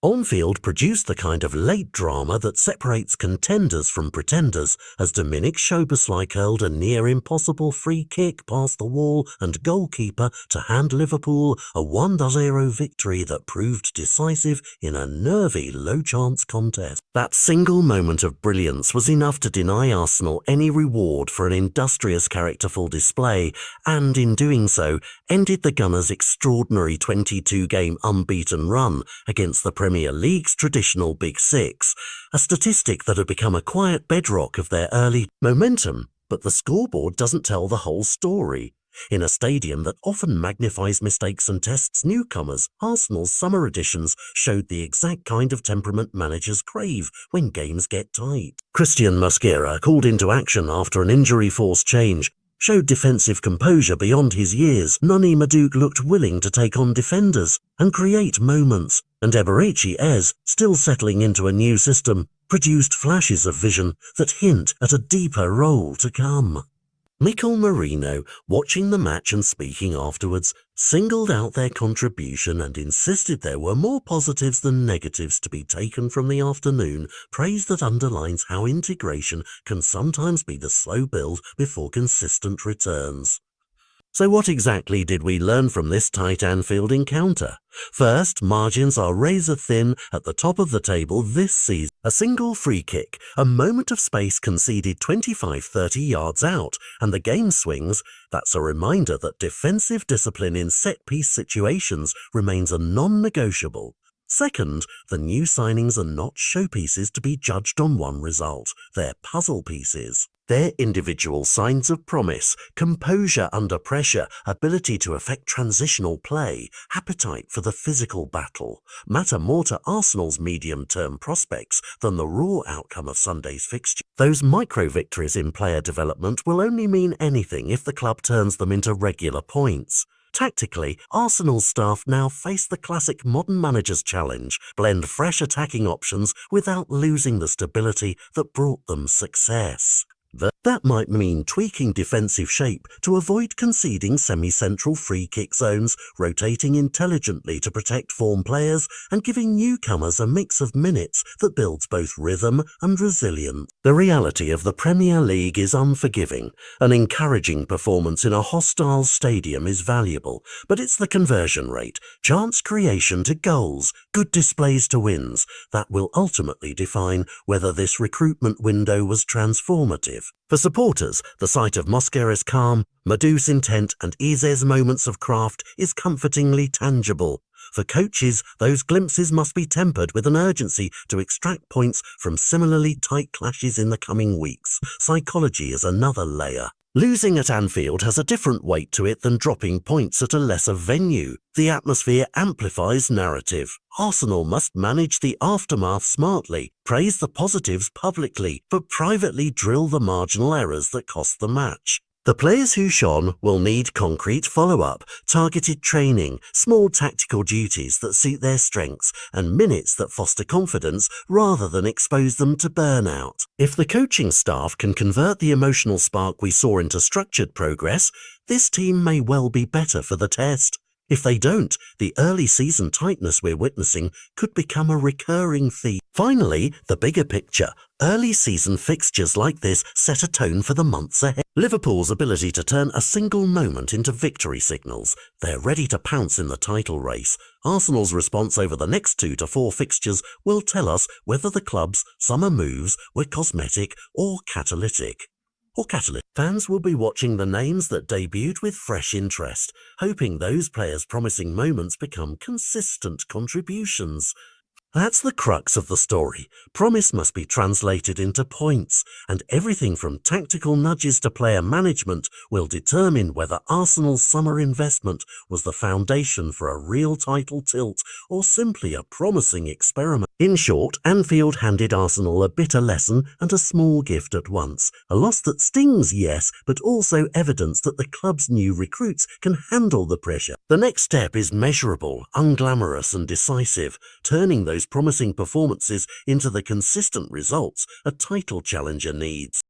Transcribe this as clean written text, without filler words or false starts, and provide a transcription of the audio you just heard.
Anfield produced the kind of late drama that separates contenders from pretenders as Dominic Szoboszlai curled a near-impossible free kick past the wall and goalkeeper to hand Liverpool a 1-0 victory that proved decisive in a nervy, low-chance contest. That single moment of brilliance was enough to deny Arsenal any reward for an industrious characterful display and, in doing so, ended the Gunners' extraordinary 22-game unbeaten run against the Premier League's traditional Big Six, a statistic that had become a quiet bedrock of their early momentum, but the scoreboard doesn't tell the whole story. In a stadium that often magnifies mistakes and tests newcomers, Arsenal's summer editions showed the exact kind of temperament managers crave when games get tight. Christian Mosquera, called into action after an injury-forced change, showed defensive composure beyond his years. Madueke looked willing to take on defenders and create moments, and Madueke and Eze, still settling into a new system, produced flashes of vision that hint at a deeper role to come. Mikel Merino, watching the match and speaking afterwards, singled out their contribution and insisted there were more positives than negatives to be taken from the afternoon, praise that underlines how integration can sometimes be the slow build before consistent returns. So what exactly did we learn from this tight Anfield encounter? First, margins are razor thin at the top of the table this season. A single free kick, a moment of space conceded 25-30 yards out, and the game swings. That's a reminder that defensive discipline in set-piece situations remains a non-negotiable. Second, the new signings are not showpieces to be judged on one result. They're puzzle pieces. Their individual signs of promise, composure under pressure, ability to effect transitional play, appetite for the physical battle, matter more to Arsenal's medium-term prospects than the raw outcome of Sunday's fixture. Those micro-victories in player development will only mean anything if the club turns them into regular points. Tactically, Arsenal's staff now face the classic modern manager's challenge: blend fresh attacking options without losing the stability that brought them success. That might mean tweaking defensive shape to avoid conceding semi-central free kick zones, rotating intelligently to protect form players, and giving newcomers a mix of minutes that builds both rhythm and resilience. The reality of the Premier League is unforgiving. An encouraging performance in a hostile stadium is valuable, but it's the conversion rate, chance creation to goals, good displays to wins, that will ultimately define whether this recruitment window was transformative. For supporters, the sight of Mosquera's calm, Madueke's intent and Eze's moments of craft is comfortingly tangible. For coaches, those glimpses must be tempered with an urgency to extract points from similarly tight clashes in the coming weeks. Psychology is another layer. Losing at Anfield has a different weight to it than dropping points at a lesser venue. The atmosphere amplifies narrative. Arsenal must manage the aftermath smartly, praise the positives publicly, but privately drill the marginal errors that cost the match. The players who shone will need concrete follow-up, targeted training, small tactical duties that suit their strengths, and minutes that foster confidence rather than expose them to burnout. If the coaching staff can convert the emotional spark we saw into structured progress, this team may well be better for the test. If they don't, the early season tightness we're witnessing could become a recurring theme. Finally, the bigger picture. Early season fixtures like this set a tone for the months ahead. Liverpool's ability to turn a single moment into victory signals. They're ready to pounce in the title race. Arsenal's response over the next 2 to 4 fixtures will tell us whether the club's summer moves were cosmetic or catalytic. Fans will be watching the names that debuted with fresh interest, hoping those players' promising moments become consistent contributions. That's the crux of the story. Promise must be translated into points, and everything from tactical nudges to player management will determine whether Arsenal's summer investment was the foundation for a real title tilt or simply a promising experiment. In short, Anfield handed Arsenal a bitter lesson and a small gift at once. A loss that stings, yes, but also evidence that the club's new recruits can handle the pressure. The next step is measurable, unglamorous and decisive, turning those promising performances into the consistent results a title challenger needs.